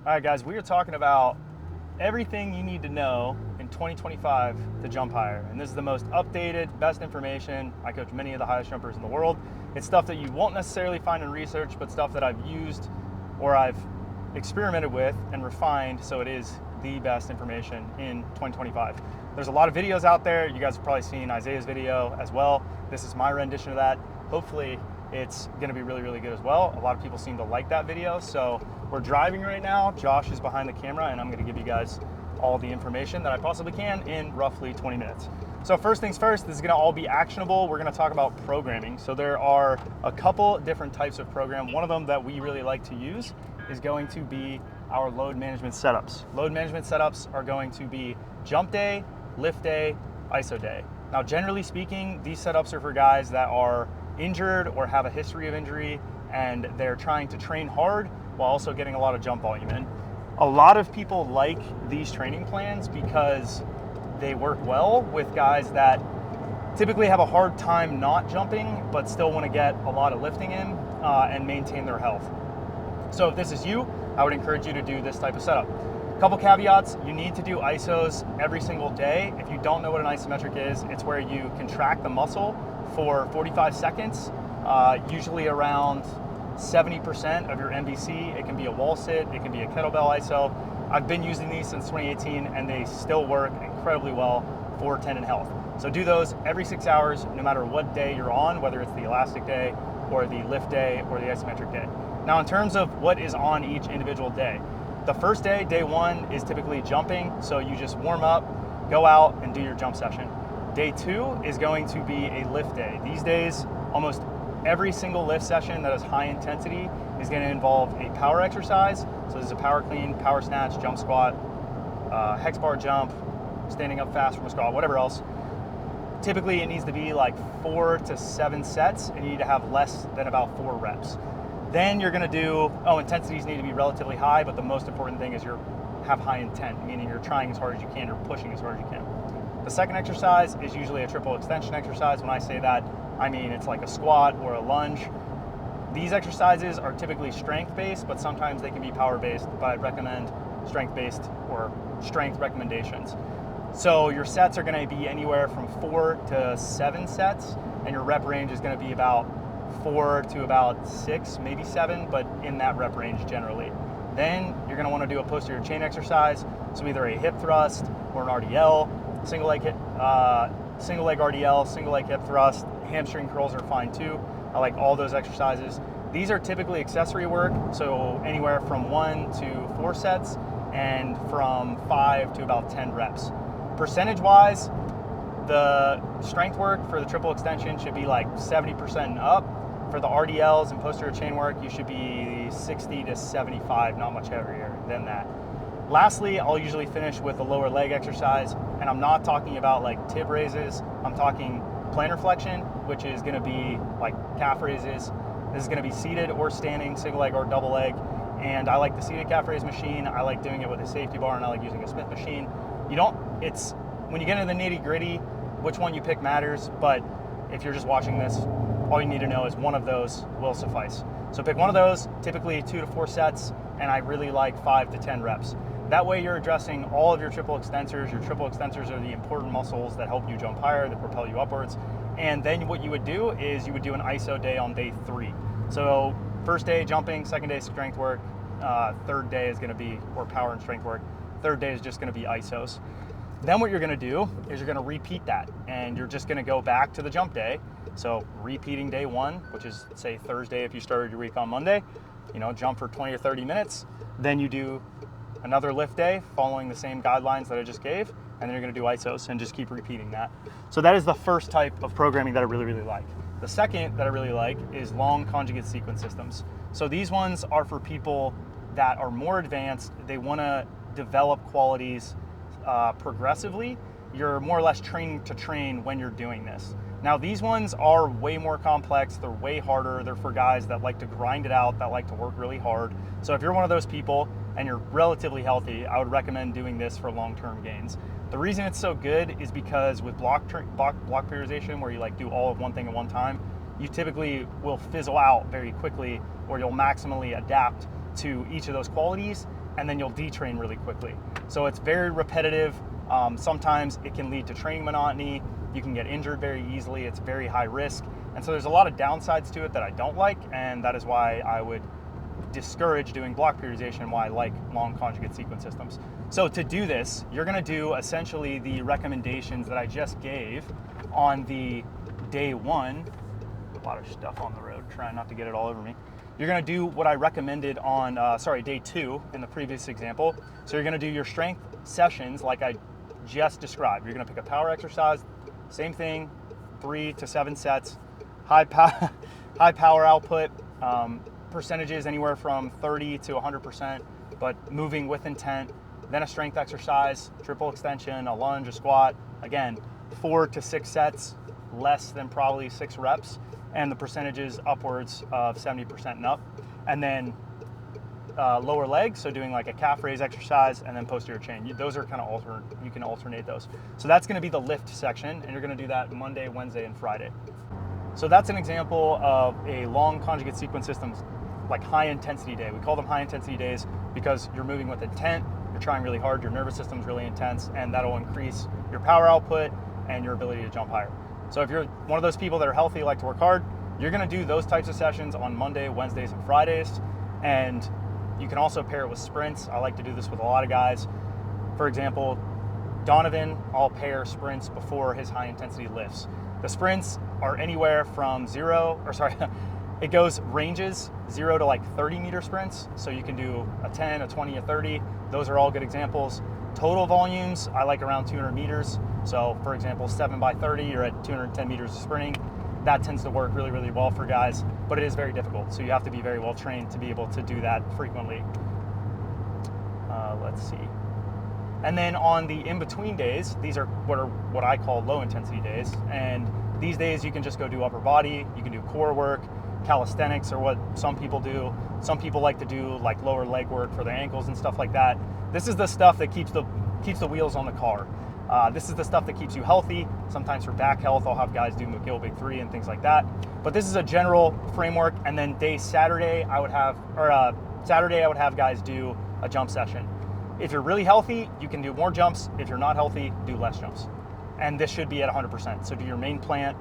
All right, guys, we are talking about everything you need to know in 2025 to jump higher. And this is the most updated, best information. I coach many of the highest jumpers in the world. It's stuff that you won't necessarily find in research, but stuff that I've used or I've experimented with and refined, so it is the best information in 2025. There's a lot of videos out there. You guys have probably seen Isaiah's video as well. This is my rendition of that. Hopefully it's gonna be really, really good as well. A lot of people seem to like that video. So we're driving right now. Josh is behind the camera and I'm gonna give you guys all the information that I possibly can in roughly 20 minutes. So first things first, this is gonna all be actionable. We're gonna talk about programming. So there are a couple different types of program. One of them that we really like to use is going to be our load management setups. Load management setups are going to be jump day, lift day, ISO day. Now, generally speaking, these setups are for guys that are injured or have a history of injury and they're trying to train hard while also getting a lot of jump volume in. A lot of people like these training plans because they work well with guys that typically have a hard time not jumping but still want to get a lot of lifting in and maintain their health. So if this is you, I would encourage you to do this type of setup. Couple caveats, you need to do ISOs every single day. If you don't know what an isometric is, it's where you contract the muscle for 45 seconds, usually around 70% of your MVC. It can be a wall sit, it can be a kettlebell ISO. I've been using these since 2018 and they still work incredibly well for tendon health. So do those every 6 hours, no matter what day you're on, whether it's the elastic day or the lift day or the isometric day. Now, in terms of what is on each individual day, the first day, day one, is typically jumping. So you just warm up, go out and do your jump session. Day two is going to be a lift day. These days, almost every single lift session that is high intensity is going to involve a power exercise. So this is a power clean, power snatch, jump squat, hex bar jump, standing up fast from a squat, whatever else. Typically it needs to be like 4 to 7 sets and you need to have less than about 4 reps. Then you're gonna do, intensities need to be relatively high, but the most important thing is have high intent, meaning you're trying as hard as you can, you're pushing as hard as you can. The second exercise is usually a triple extension exercise. When I say that, I mean it's like a squat or a lunge. These exercises are typically strength-based, but sometimes they can be power-based, but I'd recommend strength-based or strength recommendations. So your sets are gonna be anywhere from 4 to 7 sets, and your rep range is gonna be about 4 to about 6, maybe 7, but in that rep range generally. Then you're gonna wanna do a posterior chain exercise, so either a hip thrust or an RDL, single leg RDL, single leg hip thrust, hamstring curls are fine too. I like all those exercises. These are typically accessory work, so anywhere from 1 to 4 sets and from 5 to about 10 reps. Percentage-wise, the strength work for the triple extension should be like 70% and up. For the RDLs and posterior chain work, you should be 60 to 75, not much heavier than that. Lastly, I'll usually finish with a lower leg exercise, and I'm not talking about like tib raises. I'm talking plantar flexion, which is gonna be like calf raises. This is gonna be seated or standing, single leg or double leg. And I like the seated calf raise machine. I like doing it with a safety bar, and I like using a Smith machine. When you get into the nitty gritty, which one you pick matters, but if you're just watching this, all you need to know is one of those will suffice. So pick one of those, typically 2 to 4 sets, and I really like 5 to 10 reps. That way you're addressing all of your triple extensors. Your triple extensors are the important muscles that help you jump higher, that propel you upwards. And then what you would do is you would do an ISO day on day 3. So first day jumping, second day strength work, third day is gonna be, or power and strength work, third day is just gonna be ISOs. Then what you're gonna do is you're gonna repeat that, and you're just gonna go back to the jump day. So repeating day 1, which is say Thursday if you started your week on Monday, jump for 20 or 30 minutes. Then you do another lift day following the same guidelines that I just gave, and then you're gonna do ISOs and just keep repeating that. So that is the first type of programming that I really, really like. The second that I really like is long conjugate sequence systems. So these ones are for people that are more advanced. They wanna develop qualities progressively. You're more or less training to train when you're doing this. Now these ones are way more complex, they're way harder, they're for guys that like to grind it out, that like to work really hard. So if you're one of those people and you're relatively healthy, I would recommend doing this for long-term gains. The reason it's so good is because with block periodization, where you like do all of one thing at one time, you typically will fizzle out very quickly, or you'll maximally adapt to each of those qualities and then you'll detrain really quickly. So it's very repetitive. Sometimes it can lead to training monotony. You can get injured very easily. It's very high risk. And so there's a lot of downsides to it that I don't like, and that is why I would discourage doing block periodization, why I like long conjugate sequence systems. So to do this, you're gonna do essentially the recommendations that I just gave on the day one. A lot of stuff on the road, trying not to get it all over me. You're gonna do what I recommended on, day 2 in the previous example. So you're gonna do your strength sessions like I just described. You're gonna pick a power exercise, same thing, 3 to 7 sets, high power output, percentages anywhere from 30 to 100%, but moving with intent. Then a strength exercise, triple extension, a lunge, a squat. Again, 4 to 6 sets, less than probably 6 reps, and the percentages upwards of 70% and up. And then lower legs, so doing like a calf raise exercise and then posterior chain. Those are kind of you can alternate those. So that's gonna be the lift section, and you're gonna do that Monday, Wednesday, and Friday. So that's an example of a long conjugate sequence systems, like high intensity day. We call them high intensity days because you're moving with intent, you're trying really hard, your nervous system's really intense, and that'll increase your power output and your ability to jump higher. So if you're one of those people that are healthy, like to work hard, you're gonna do those types of sessions on Monday, Wednesdays, and Fridays. And you can also pair it with sprints. I like to do this with a lot of guys. For example, Donovan, I'll pair sprints before his high intensity lifts. The sprints are anywhere from it goes ranges 0 to like 30 meter sprints. So you can do a 10, a 20, a 30. Those are all good examples. Total volumes, I like around 200 meters. So for example, 7 by 30, you're at 210 meters of sprinting. That tends to work really, really well for guys, but it is very difficult. So you have to be very well trained to be able to do that frequently. Let's see. And then on the in-between days, these are what I call low intensity days. And these days you can just go do upper body, you can do core work, calisthenics are what some people do. Some people like to do like lower leg work for their ankles and stuff like that. This is the stuff that keeps the wheels on the car. This is the stuff that keeps you healthy. Sometimes for back health, I'll have guys do McGill Big 3 and things like that. But this is a general framework. And then Saturday, I would have guys do a jump session. If you're really healthy, you can do more jumps. If you're not healthy, do less jumps. And this should be at 100%. So do your main plant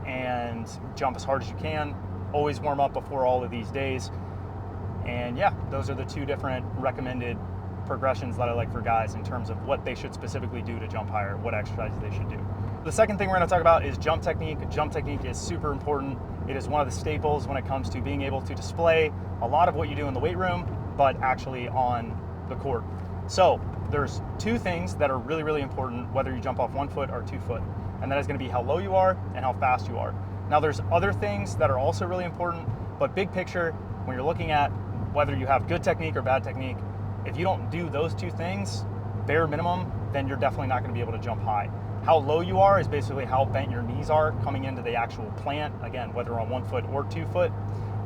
and jump as hard as you can. Always warm up before all of these days. And yeah, those are the 2 different recommended progressions that I like for guys in terms of what they should specifically do to jump higher, what exercises they should do. The second thing we're going to talk about is jump technique. Jump technique is super important. It is one of the staples when it comes to being able to display a lot of what you do in the weight room, but actually on the court. So there's 2 things that are really, really important, whether you jump off 1 foot or 2 foot, and that is going to be how low you are and how fast you are. Now there's other things that are also really important, but big picture, when you're looking at whether you have good technique or bad technique, if you don't do those 2 things, bare minimum, then you're definitely not going to be able to jump high. How low you are is basically how bent your knees are coming into the actual plant, again, whether on 1 foot or 2 foot,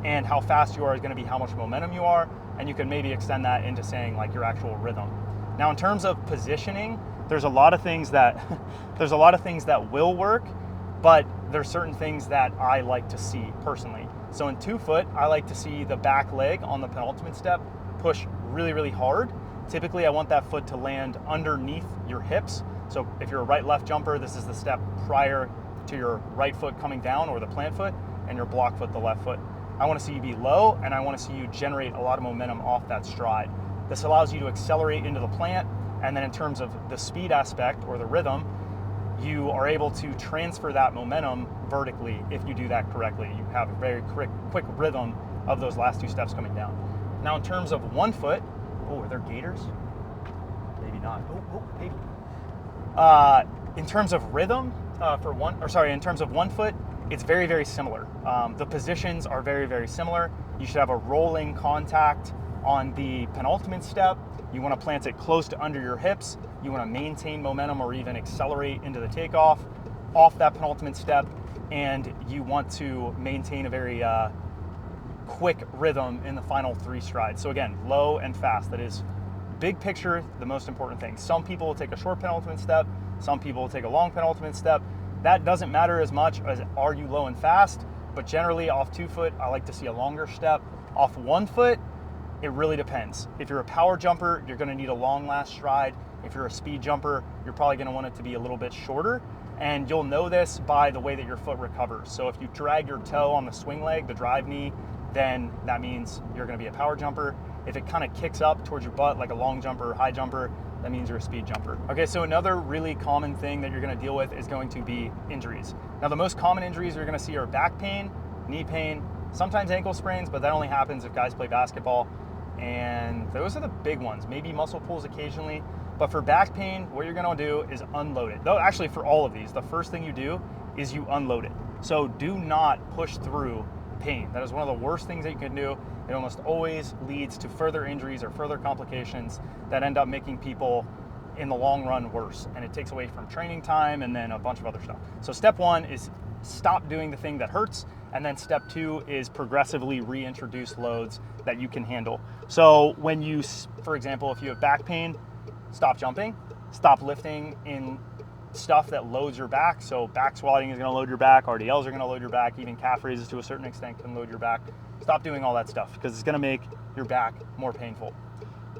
and how fast you are is going to be how much momentum you are, and you can maybe extend that into saying like your actual rhythm. Now in terms of positioning, there's a lot of things that will work, but there's certain things that I like to see personally. So in 2 foot, I like to see the back leg on the penultimate step push really, really hard. Typically, I want that foot to land underneath your hips. So if you're a right-left jumper, this is the step prior to your right foot coming down or the plant foot, and your block foot, the left foot. I want to see you be low, and I want to see you generate a lot of momentum off that stride. This allows you to accelerate into the plant, and then in terms of the speed aspect or the rhythm, you are able to transfer that momentum vertically if you do that correctly. You have a very quick rhythm of those last 2 steps coming down. Now in terms of 1 foot, are there gators? Maybe not. Maybe. In terms of rhythm, in terms of 1 foot, it's very, very similar. The positions are very, very similar. You should have a rolling contact on the penultimate step. You want to plant it close to under your hips. You want to maintain momentum or even accelerate into the takeoff off that penultimate step. And you want to maintain a very quick rhythm in the final 3 strides. So again, low and fast. That is big picture, the most important thing. Some people will take a short penultimate step. Some people will take a long penultimate step. That doesn't matter as much as are you low and fast, but generally off 2 foot, I like to see a longer step. Off 1 foot, It really depends. If you're a power jumper, you're gonna need a long last stride. If you're a speed jumper, you're probably gonna want it to be a little bit shorter. And you'll know this by the way that your foot recovers. So if you drag your toe on the swing leg, the drive knee, then that means you're gonna be a power jumper. If it kind of kicks up towards your butt like a long jumper or high jumper, that means you're a speed jumper. Okay, so another really common thing that you're gonna deal with is going to be injuries. Now the most common injuries you're gonna see are back pain, knee pain, sometimes ankle sprains, but that only happens if guys play basketball. And those are the big ones, maybe muscle pulls occasionally. But for back pain, what you're gonna do is unload it. Though actually for all of these, the first thing you do is you unload it. So do not push through pain. That is one of the worst things that you can do. It almost always leads to further injuries or further complications that end up making people in the long run worse. And it takes away from training time and then a bunch of other stuff. So step one is stop doing the thing that hurts. And then step two is progressively reintroduce loads that you can handle. So when you, for example, if you have back pain, stop jumping, stop lifting in stuff that loads your back. So back squatting is gonna load your back, RDLs are gonna load your back, even calf raises to a certain extent can load your back. Stop doing all that stuff because it's gonna make your back more painful.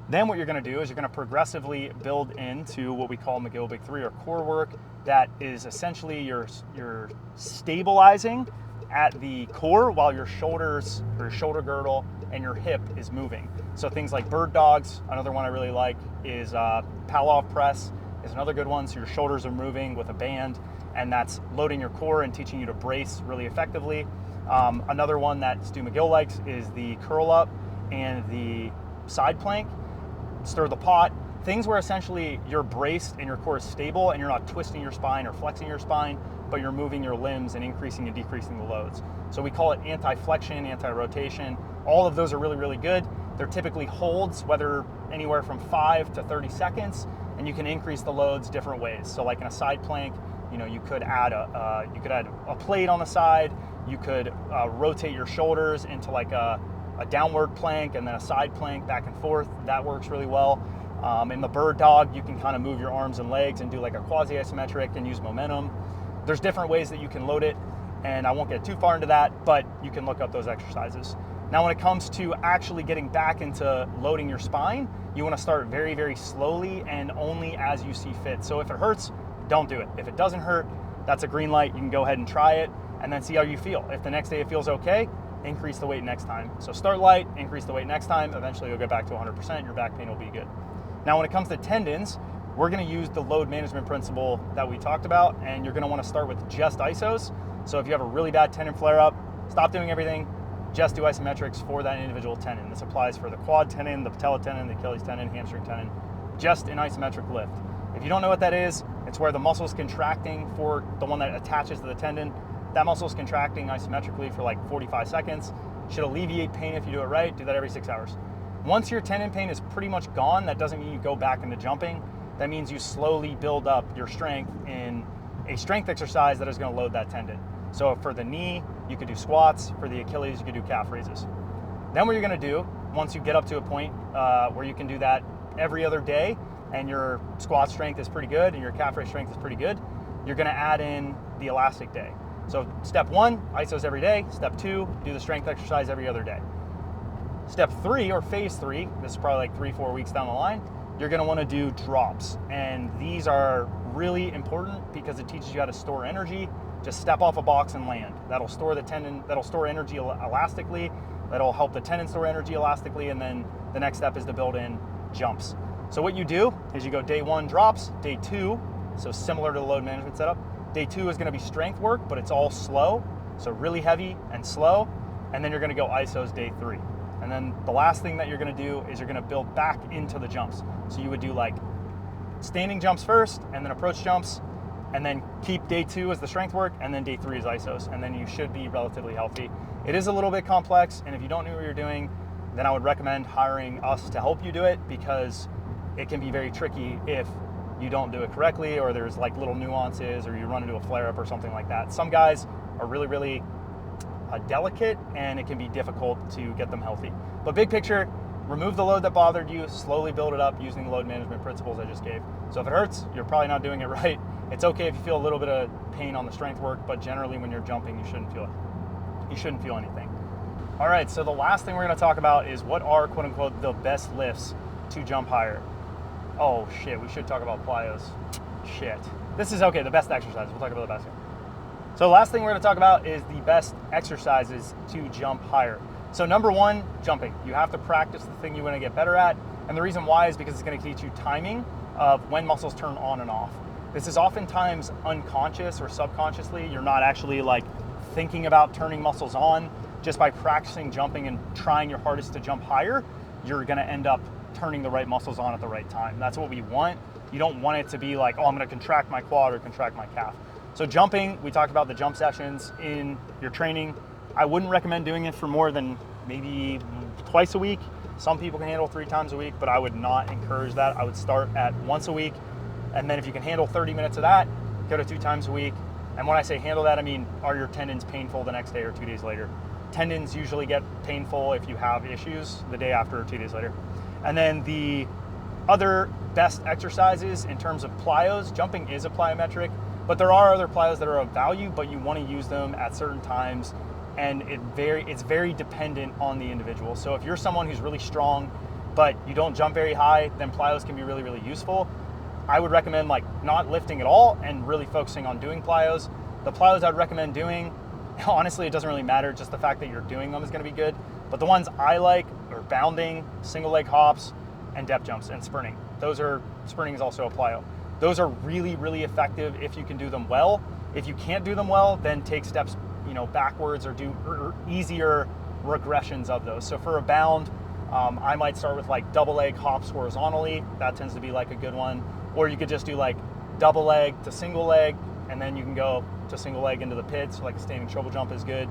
Then what you're gonna do is you're gonna progressively build into what we call McGill Big Three or core work that is essentially you're stabilizing at the core while your shoulders or your shoulder girdle and your hip is moving. So things like bird dogs, another one I really like is Palloff press is another good one. So your shoulders are moving with a band and that's loading your core and teaching you to brace really effectively. Another one that Stu McGill likes is the curl up and the side plank, stir the pot, things where essentially you're braced and your core is stable and you're not twisting your spine or flexing your spine, but you're moving your limbs and increasing and decreasing the loads. So we call it anti-flexion, anti-rotation. All of those are really, really good. They're typically holds, whether anywhere from 5 to 30 seconds, and you can increase the loads different ways. So like in a side plank, you could add a plate on the side. You could rotate your shoulders into like a downward plank and then a side plank back and forth. That works really well. In the bird dog, you can kind of move your arms and legs and do like a quasi-isometric and use momentum. There's different ways that you can load it, and I won't get too far into that, but you can look up those exercises. Now, when it comes to actually getting back into loading your spine, you want to start very, very slowly and only as you see fit. So if it hurts, don't do it. If it doesn't hurt, that's a green light. You can go ahead and try it and then see how you feel. If the next day it feels okay, increase the weight next time. So start light, increase the weight next time. Eventually you'll get back to 100%. Your back pain will be good. Now, when it comes to tendons, we're going to use the load management principle that we talked about, and you're going to want to start with just isos. So if you have a really bad tendon flare-up, stop doing everything, just do isometrics for that individual tendon. This applies for the quad tendon, the patella tendon, the Achilles tendon, hamstring tendon, just an isometric lift. If you don't know what that is, it's where the muscle's contracting for the one that attaches to the tendon. That muscle's contracting isometrically for like 45 seconds. Should alleviate pain if you do it right. Do that every 6 hours. Once your tendon pain is pretty much gone, that doesn't mean you go back into jumping. That means you slowly build up your strength in a strength exercise that is going to load that tendon. So for the knee, you could do squats. For the Achilles, you could do calf raises. Then what you're going to do, once you get up to a point where you can do that every other day and your squat strength is pretty good and your calf raise strength is pretty good, you're going to add in the elastic day. So step one, isos every day. Step two, do the strength exercise every other day. Step three, or phase three, this is probably like 3-4 weeks down the line, you're going to want to do drops. And these are really important because it teaches you how to store energy. Just step off a box and land. That'll store the tendon, that'll store energy elastically. That'll help the tendon store energy elastically. And then the next step is to build in jumps. So what you do is you go day one drops, day two, so similar to the load management setup. Day two is going to be strength work, but it's all slow. So really heavy and slow. And then you're going to go isos day three. And then the last thing that you're going to do is you're going to build back into the jumps. So you would do like standing jumps first and then approach jumps, and then keep day two as the strength work, and then day three is isos, and then you should be relatively healthy. It is a little bit complex, and if you don't know what you're doing, then I would recommend hiring us to help you do it, because it can be very tricky if you don't do it correctly, or there's like little nuances, or you run into a flare-up or something like that. Some guys are really, really delicate, and it can be difficult to get them healthy. But big picture, remove the load that bothered you, slowly build it up using the load management principles I just gave. So if it hurts, you're probably not doing it right. It's okay if you feel a little bit of pain on the strength work, but generally when you're jumping, you shouldn't feel anything. All right, so the last thing we're gonna talk about is what are, quote unquote, the best lifts to jump higher. Oh shit, we should talk about plyos. Shit. This is okay, the best exercises. We'll talk about the best. So the last thing we're gonna talk about is the best exercises to jump higher. So number one, jumping. You have to practice the thing you wanna get better at. And the reason why is because it's gonna teach you timing of when muscles turn on and off. This is oftentimes unconscious or subconsciously. You're not actually like thinking about turning muscles on. Just by practicing jumping and trying your hardest to jump higher, you're gonna end up turning the right muscles on at the right time. That's what we want. You don't want it to be like, oh, I'm gonna contract my quad or contract my calf. So jumping, we talked about the jump sessions in your training. I wouldn't recommend doing it for more than maybe twice a week. Some people can handle 3 times a week, but I would not encourage that. I would start at once a week. And then if you can handle 30 minutes of that, go to 2 times a week. And when I say handle that, I mean, are your tendons painful the next day or 2 days later? Tendons usually get painful if you have issues the day after or 2 days later. And then the other best exercises in terms of plyos, jumping is a plyometric, but there are other plyos that are of value, but you want to use them at certain times, and it's very dependent on the individual. So if you're someone who's really strong, but you don't jump very high, then plyos can be really, really useful. I would recommend like not lifting at all and really focusing on doing plyos. The plyos I'd recommend doing, honestly, it doesn't really matter. Just the fact that you're doing them is going to be good. But the ones I like are bounding, single leg hops, and depth jumps and sprinting. Sprinting is also a plyo. Those are really, really effective if you can do them well. If you can't do them well, then take steps, backwards or do easier regressions of those. So for a bound, I might start with like double leg hops horizontally. That tends to be like a good one. Or you could just do like double leg to single leg, and then you can go to single leg into the pit. So like a standing shovel jump is good.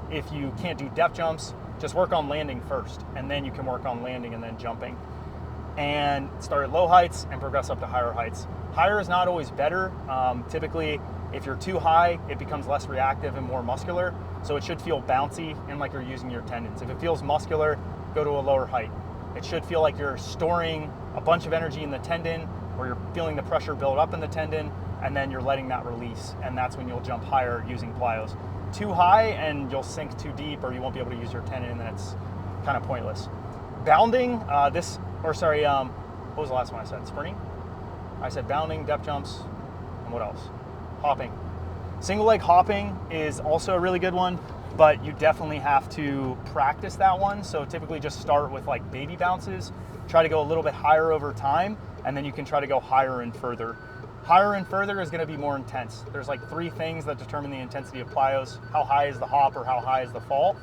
If you can't do depth jumps, just work on landing first, and then you can work on landing and then jumping. And start at low heights and progress up to higher heights. Higher is not always better. Typically, if you're too high, it becomes less reactive and more muscular. So it should feel bouncy and like you're using your tendons. If it feels muscular, go to a lower height. It should feel like you're storing a bunch of energy in the tendon, or you're feeling the pressure build up in the tendon, and then you're letting that release. And that's when you'll jump higher using plyos. Too high and you'll sink too deep, or you won't be able to use your tendon, and then it's kind of pointless. Bounding, what was the last one I said? Sprinting? I said bounding, depth jumps, and what else? Hopping. Single leg hopping is also a really good one, but you definitely have to practice that one. So typically just start with like baby bounces, try to go a little bit higher over time, and then you can try to go higher and further. Higher and further is gonna be more intense. There's like 3 things that determine the intensity of plyos. How high is the hop or how high is the fall?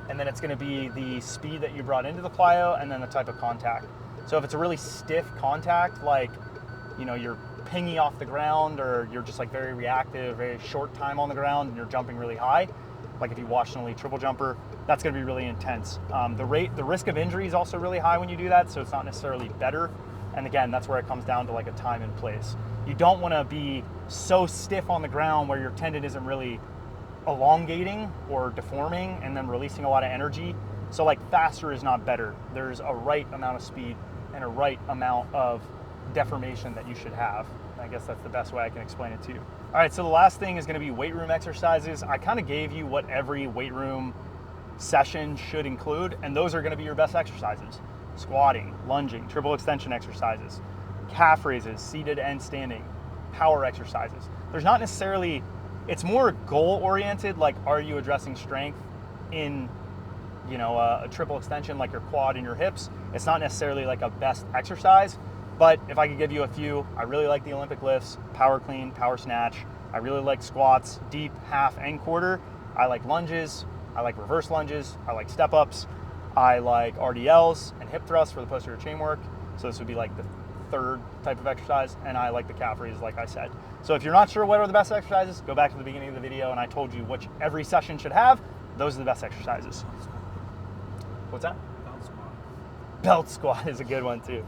And then it's gonna be the speed that you brought into the plyo, and then the type of contact. So if it's a really stiff contact, like you're pinging off the ground, or you're just like very reactive, very short time on the ground, and you're jumping really high, like if you watch an elite triple jumper, that's gonna be really intense. The risk of injury is also really high when you do that, so it's not necessarily better. And again, that's where it comes down to like a time and place. You don't wanna be so stiff on the ground where your tendon isn't really elongating or deforming and then releasing a lot of energy. So like faster is not better. There's a right amount of speed and a right amount of deformation that you should have. I guess that's the best way I can explain it to you. All right, so the last thing is gonna be weight room exercises. I kind of gave you what every weight room session should include, and those are gonna be your best exercises. Squatting, lunging, triple extension exercises, calf raises, seated and standing, power exercises. There's not necessarily, it's more goal oriented, like are you addressing strength in a triple extension like your quad and your hips. It's not necessarily like a best exercise, but if I could give you a few, I really like the Olympic lifts, power clean, power snatch. I really like squats, deep, half, and quarter. I like lunges. I like reverse lunges. I like step ups. I like RDLs and hip thrusts for the posterior chain work. So this would be like the 3rd type of exercise. And I like the calf raises, like I said. So if you're not sure what are the best exercises, go back to the beginning of the video and I told you which every session should have. Those are the best exercises. What's that? Belt squat. Belt squat is a good one too.